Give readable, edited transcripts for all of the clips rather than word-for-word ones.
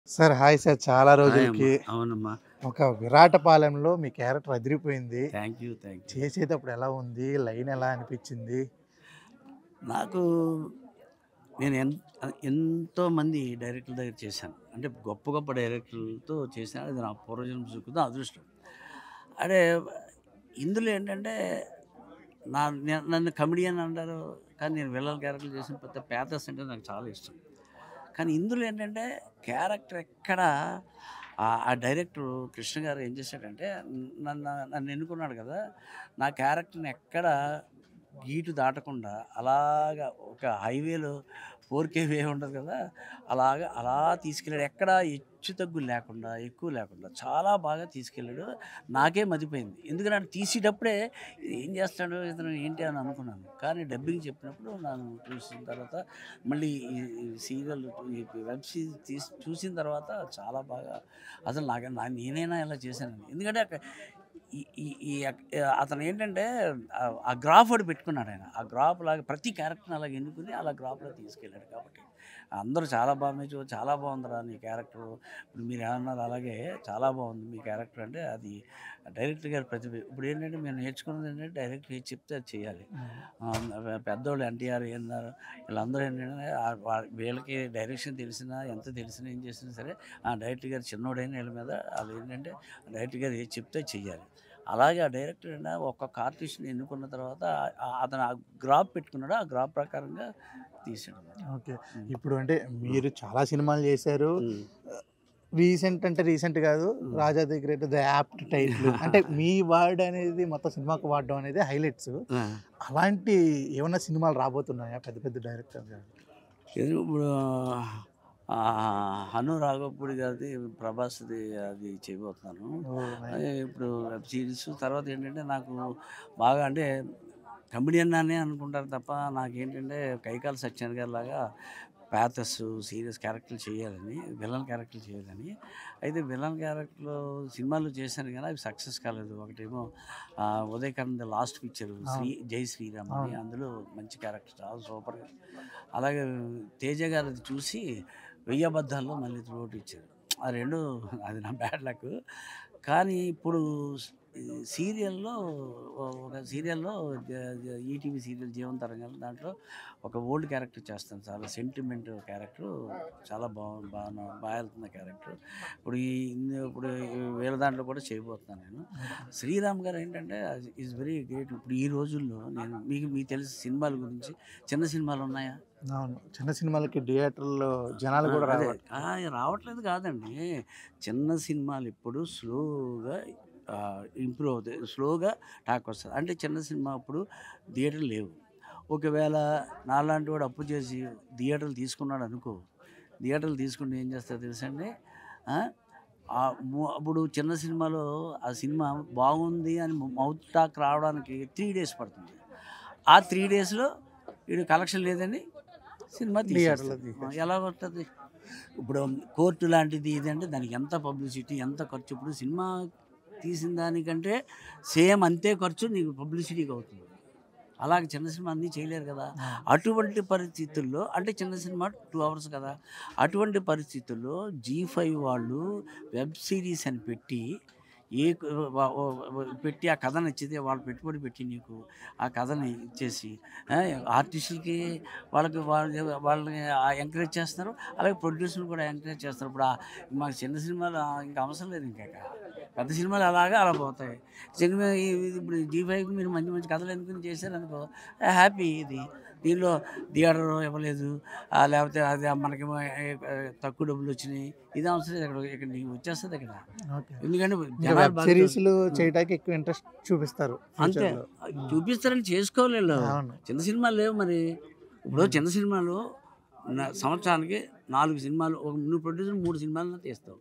Sir hi sir. చాలా hi అమ్మా. రోజులకి అవునమ్మా. ఒక 'విరాటపాలెంలో' మీ క్యారెక్టర్ అదిరిపోయింది. Thank you. Thank you. చేసేటప్పుడు ఎలా ఉంది? లైన్ ఎలా అనిపించింది? నాకు నేను ఎంతోమంది డైరెక్టర్ల దగ్గర చేశాను. అంటే గొప్ప గొప్ప డైరెక్టర్లతో చేశాను. అది నా పూర్వజన్మ సుకృతం, అదృష్టం. అంటే ఇందులో ఏంటంటే నన్ను కమెడియన్ అంటారు, కానీ నేను విలన్ క్యారెక్టర్లు చేసిన పెద్ద ప్యాథస్ అంటే నాకు చాలా ఇష్టం. కానీ ఇందులో ఏంటంటే క్యారెక్టర్ ఎక్కడ ఆ డైరెక్టర్ కృష్ణ గారు ఏం చేశాడంటే నన్ను ఎన్నుకున్నాడు కదా, నా క్యారెక్టర్ని ఎక్కడ గీటు దాటకుండా అలాగా ఒక హైవేలో 4K వే ఉంటుంది కదా, అలా తీసుకెళ్ళాడు. ఎక్కడ హెచ్చు తగ్గులు లేకుండా, ఎక్కువ లేకుండా చాలా బాగా తీసుకెళ్ళాడు. నాకే మతిపోయింది. ఎందుకంటే తీసేటప్పుడే ఏం చేస్తాడు ఇతను ఏంటి అని అనుకున్నాను. కానీ డబ్బింగ్ చెప్పినప్పుడు నన్ను చూసిన తర్వాత మళ్ళీ ఈ సీరియల్ వెబ్ సిరీస్ చూసిన తర్వాత చాలా బాగా అసలు నేనైనా ఇలా చేశాను. ఎందుకంటే ఈ ఈ ఈ అతను ఏంటంటే ఆ గ్రాఫ్ ఒకటి పెట్టుకున్నాడు ఆయన. ఆ గ్రాఫ్ లాగా ప్రతి క్యారెక్టర్ని అలాగ ఎన్నుకుని అలా గ్రాఫ్లో తీసుకెళ్ళాడు. కాబట్టి అందరూ చాలా బాగా మెచ్చు, చాలా బాగుందిరా నీ క్యారెక్టరు, ఇప్పుడు మీరు ఏమన్నారు అలాగే చాలా బాగుంది మీ క్యారెక్టర్ అంటే అది డైరెక్టర్ గారి ప్రతిభ. ఇప్పుడు ఏంటంటే మేము నేర్చుకున్నది ఏంటంటే డైరెక్టర్ ఏది చెప్తే అది చేయాలి. పెద్దోళ్ళు ఎన్టీఆర్ అన్నారు, వీళ్ళందరూ ఏంటంటే వీళ్ళకి డైరెక్షన్ తెలిసినా ఎంత తెలిసినా ఏం చేసినా సరే ఆ డైరెక్టర్ గారు చిన్నోడైన వీళ్ళ మీద వాళ్ళు ఏంటంటే డైరెక్టర్ గారు ఏది చెప్తే చెయ్యాలి. అలాగే ఆ డైరెక్టర్ ఒక్కొక్క ఆర్టిస్ట్ని ఎన్నుకున్న తర్వాత అతను ఆ గ్రాఫ్ పెట్టుకున్నాడు. ఆ గ్రాఫ్ ప్రకారంగా తీసాడు. ఓకే. ఇప్పుడు అంటే మీరు చాలా సినిమాలు చేశారు. రీసెంట్ అంటే రీసెంట్ కాదు, 'Raja the great' the apt title. అంటే మీ వర్డ్ అనేది మొత్తం సినిమాకు వాడడం అనేది హైలైట్స్. అలాంటి ఏమన్నా సినిమాలు రాబోతున్నాయా పెద్ద పెద్ద డైరెక్టర్ గారు? ఇప్పుడు హను రాఘవపూడి గారిది, ప్రభాస్ది అది చేయబోతున్నాను. ఇప్పుడు వెబ్ సిరీస్ తర్వాత ఏంటంటే నాకు బాగా అంటే కమెడియన్ అనే అనుకుంటారు తప్ప నాకేంటంటే కైకాల సత్యనారాయణ గారి లాగా ప్యాథస్ సీరియస్ క్యారెక్టర్లు చేయాలని, విలన్ క్యారెక్టర్లు చేయాలని. అయితే విలన్ క్యారెక్టర్లు సినిమాలు చేశాను కానీ అవి సక్సెస్ కాలేదు. ఒకటేమో ఉదయకరణ్ లాస్ట్ పిక్చర్ జై శ్రీరామ్ అని, అందులో మంచి క్యారెక్టర్ చాలా సూపర్గా. అలాగే తేజ గారు అది చూసి 1000 అబద్ధాల్లో మళ్ళీ త్రూఅవుట్ ఇచ్చారు. ఆ రెండు అది నా బ్యాడ్ లక్. కానీ ఇప్పుడు సీరియల్లో ఒక సీరియల్లో ఈటీవీ సీరియల్ జీవన తరంగాలు దాంట్లో ఒక ఓల్డ్ క్యారెక్టర్ చేస్తాను. చాలా సెంటిమెంట్ క్యారెక్టర్, చాలా బాగా వెళ్తున్న క్యారెక్టర్. ఇప్పుడు వీళ్ళ దాంట్లో కూడా చేయబోతున్నాను నేను. శ్రీరామ్ గారు ఏంటంటే ఈజ్ వెరీ గ్రేట్. ఇప్పుడు ఈ రోజుల్లో మీకు తెలిసిన సినిమాల గురించి చిన్న సినిమాలు ఉన్నాయా? అవును, చిన్న సినిమాలకి థియేటర్లో జనాలు కూడా రావట్లేదు కాదండి. చిన్న సినిమాలు ఇప్పుడు స్లోగా ఇంప్రూవ్ అవుతాయి, స్లోగా టాక్ వస్తుంది. అంటే చిన్న సినిమా అప్పుడు థియేటర్లు లేవు. ఒకవేళ నాలాంటి వాడు అప్పు చేసి థియేటర్లు తీసుకున్నాడు అనుకో, థియేటర్లు తీసుకుంటే ఏం చేస్తారు తెలుసండి, అప్పుడు చిన్న సినిమాలో ఆ సినిమా బాగుంది అని మౌత్ టాక్ రావడానికి 3 days పడుతుంది. ఆ 3 daysలో వీడు కలెక్షన్ లేదని సినిమా థియేటర్లో ఎలా వస్తుంది? ఇప్పుడు కోర్టు లాంటిది ఇది అంటే దానికి ఎంత పబ్లిసిటీ, ఎంత ఖర్చు. ఇప్పుడు సినిమా తీసిన దానికంటే సేమ్ అంతే ఖర్చు నీకు పబ్లిసిటీకి అవుతుంది. అలాగే చిన్న సినిమా అన్నీ చేయలేరు కదా. అటువంటి పరిస్థితుల్లో అంటే చిన్న సినిమా 2 hours కదా, అటువంటి పరిస్థితుల్లో G5 వాళ్ళు వెబ్ సిరీస్ అని పెట్టి ఆ కథ నచ్చితే వాళ్ళు పెట్టుబడి పెట్టి నీకు ఆ కథని ఇచ్చేసి ఆర్టిస్టులకి వాళ్ళని ఎంకరేజ్ చేస్తున్నారు. అలాగే ప్రొడ్యూసర్లు కూడా ఎంకరేజ్ చేస్తారు. ఇప్పుడు మాకు చిన్న సినిమాలు ఇంకా అవసరం లేదు. ఇంకా పెద్ద సినిమాలు అలా పోతాయి. సినిమా ఇప్పుడు G5కి మీరు మంచి మంచి కథలు ఎందుకుని చేశారనుకో, హ్యాపీ. దీనిలో థియేటర్ ఇవ్వలేదు, లేకపోతే అది మనకి తక్కువ డబ్బులు వచ్చినాయి, ఇది అవసరం లేదు. ఇక్కడ నీకు వచ్చేస్తుంది ఇక్కడ. ఎందుకంటే సిరీస్లు చేయడానికి ఎక్కువ ఇంట్రెస్ట్ చూపిస్తారు. అంతే చూపిస్తారని చేసుకోలేదు. చిన్న సినిమాలు లేవు మరి. ఇప్పుడు చిన్న సినిమాలు సంవత్సరానికి 4 సినిమాలు, ఒక ప్రొడ్యూసర్ 3 సినిమాలను తీస్తావు,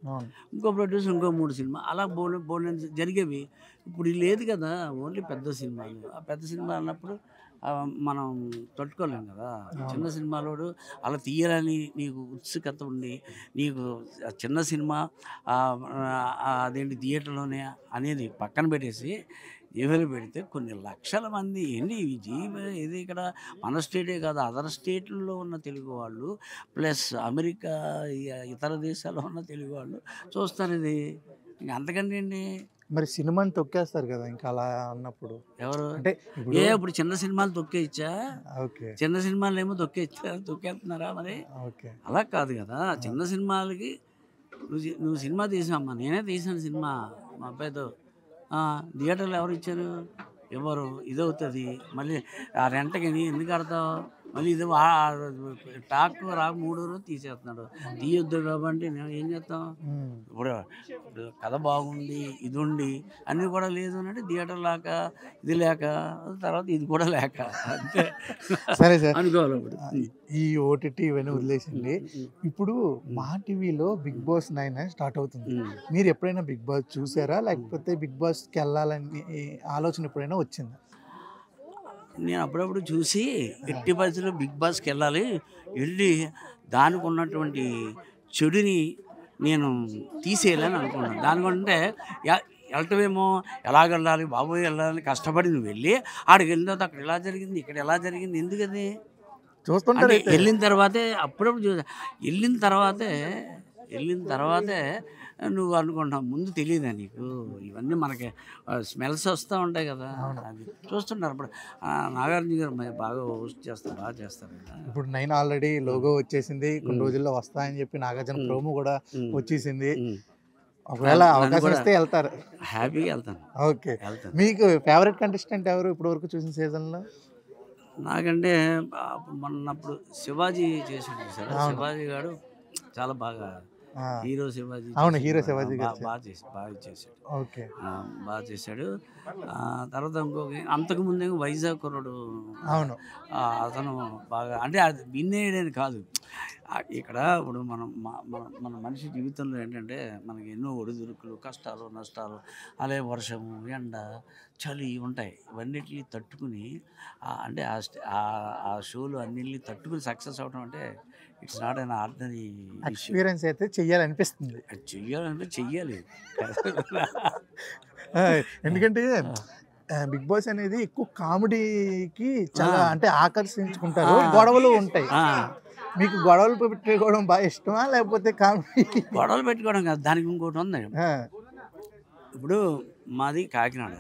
ఇంకో ప్రొడ్యూసర్ ఇంకో 3 సినిమా, అలా బోర్డు జరిగేవి. ఇప్పుడు లేదు కదా, ఓన్లీ పెద్ద సినిమాలు. ఆ పెద్ద సినిమా అన్నప్పుడు మనం తట్టుకోలేం కదా. చిన్న సినిమాలోడు అలా తీయాలని నీకు ఉత్సుకత ఉండి, నీకు చిన్న సినిమా అదేంటి థియేటర్లోనే అనేది పక్కన పెట్టేసి జీవోలు పెడితే కొన్ని లక్షల మంది ఏంటి ఈ ఇది ఇక్కడ మన స్టేటే కాదు, అదర్ స్టేట్లలో ఉన్న తెలుగు వాళ్ళు ప్లస్ అమెరికా ఇతర దేశాల్లో ఉన్న తెలుగు వాళ్ళు చూస్తారు ఇది. ఇంక అంతకంటే ఏంటి. మరి సినిమాని తొక్కేస్తారు కదా ఇంకా అలా అన్నప్పుడు. ఎవరు అంటే ఇప్పుడు చిన్న సినిమాలు తొక్కేయచ్చా? ఓకే చిన్న సినిమాలు ఏమో తొక్కేస్తున్నారా మరి? ఓకే అలా కాదు కదా. చిన్న సినిమాలకి నువ్వు సినిమా తీసామ్మా, నేనే తీసాను సినిమా మా అబ్బాయితో. థియేటర్లు ఎవరు ఇచ్చారు? ఎవరు? ఇదవుతుంది మళ్ళీ ఆ రెంటకి ఎందుకు కడతావు? మళ్ళీ ఇది టాక్ 3 రోజులు తీసేస్తున్నాడు. తీయొద్దు కాబట్టి నేను ఏం చేస్తాం? ఇప్పుడు కథ బాగుంది, ఇది ఉండి అన్నీ కూడా లేదు అంటే థియేటర్ లేక ఇది లేక తర్వాత ఇది కూడా లేక అంతే. సరే సార్, అనుకోవాలి. ఇప్పుడు ఈ ఓటీటీ ఇవన్నీ వదిలేసింది. ఇప్పుడు మా టీవీలో బిగ్ బాస్ 9 స్టార్ట్ అవుతుంది. మీరు ఎప్పుడైనా బిగ్ బాస్ చూసారా, లేకపోతే బిగ్ బాస్కి వెళ్ళాలని ఆలోచన ఎప్పుడైనా వచ్చిందా? నేను అప్పుడప్పుడు చూసి ఎట్టి పరిస్థితుల్లో బిగ్ బాస్కి వెళ్ళి దానికి ఉన్నటువంటి చెడుని నేను తీసేయాలని అనుకున్నాను. దానికంటే వెళ్ళటమేమో ఎలాగెళ్ళాలి బాబోయ్ వెళ్ళాలని కష్టపడి నువ్వు వెళ్ళి ఆడికి వెళ్ళిన తర్వాత అక్కడ ఎలా జరిగింది, ఇక్కడ ఎలా జరిగింది, ఎందుకని చూస్తుంటారు. వెళ్ళిన తర్వాతే అప్పుడప్పుడు చూసా. వెళ్ళిన తర్వాతే నువ్వు అనుకుంటావు, ముందు తెలియదా నీకు? ఇవన్నీ మనకి స్మెల్స్ వస్తూ ఉంటాయి కదా, అది చూస్తుంటారు. అప్పుడు నాగార్జున గారు బాగా హోస్ట్ చేస్తారు, బాగా చేస్తారు కదా. ఇప్పుడు 9 ఆల్రెడీ లోగో వచ్చేసింది, కొన్ని రోజుల్లో వస్తాయని చెప్పి నాగార్జున ప్రోమో కూడా వచ్చేసింది. ఒకవేళ అవకాశం ఇస్తే వెళ్తారు? హ్యాపీగా వెళ్తాను. ఓకే, మీకు ఫేవరెట్ కంటెస్టెంట్ ఎవరు ఇప్పటి వరకు చూసిన సీజన్లో? నాకంటే మొన్నప్పుడు శివాజీ చేసాడు సార్. శివాజీ గారు చాలా బాగా హీరో శివాజీ. అవును, హీరో శివాజీ బాగా చేశాడు. ఓకే, బాగా చేశాడు. తర్వాత ఇంకొక అంతకుముందే వైజాగ్ కుర్రాడు. అవును, అతను బాగా అంటే అది విన్ అయ్యేదని కాదు. ఇక్కడ ఇప్పుడు మన మనిషి జీవితంలో ఏంటంటే మనకి ఎన్నో ఒడిదుడుకులు, కష్టాలు, నష్టాలు, అలాగే వర్షము, ఎండ, చలి ఉంటాయి. ఇవన్నిటిని తట్టుకుని అంటే ఆ షోలు అన్నిటిని తట్టుకుని సక్సెస్ అవడం అంటే it's not an ordinary experience. అయితే చెయ్యాలనిపిస్తుంది. చెయ్యాలంటే చెయ్యాలి. ఎందుకంటే బిగ్ బాస్ అనేది ఎక్కువ కామెడీకి చాలా అంటే ఆకర్షించుకుంటారు. గొడవలు ఉంటాయి. మీకు గొడవలు పెట్టుకోవడం బాగా ఇష్టమా, లేకపోతే కామెడీ? గొడవలు పెట్టుకోవడం కాదు, దానికి ఇంకోటి ఉంది. ఇప్పుడు మాది కాకినాడ,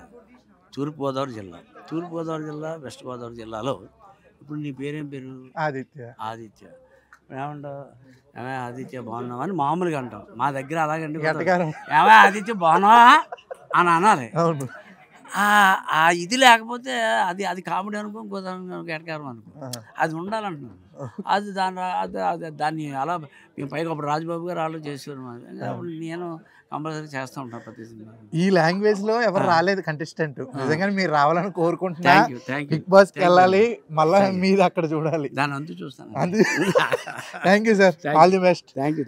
తూర్పుగోదావరి జిల్లా, వెస్ట్ గోదావరి జిల్లాలో. ఇప్పుడు నీ పేరేం పేరు? ఆదిత్య. ఏమంటావు? ఏమే ఆదిత్య బాగున్నావా అని మామూలుగా అంటాం. మా దగ్గర అలాగండి, ఏమే ఆదిత్య బాగున్నావా అని అనాలి. అవును, ఇది లేకపోతే అది కామెడీ అనుకో, ఎటకారం అనుకో, అది ఉండాలంటున్నాను. అది దాన్ని అలా మేము పైగా అప్పుడు రాజబాబు గారు వాళ్ళు చేసేవారు. నేను కంపల్సరీ చేస్తూ ఉంటాను ప్రతి సినిమా. ఈ లాంగ్వేజ్ లో ఎవరు రాలేదు కంటెస్టెంట్. నిజంగా మీరు రావాలని కోరుకుంటున్నా. బిగ్ Thank బాస్కి వెళ్ళాలి, మళ్ళీ మీరు అక్కడ చూడాలి. దాని అంతు చూస్తాను. Thank you sir, all the best. Thank you.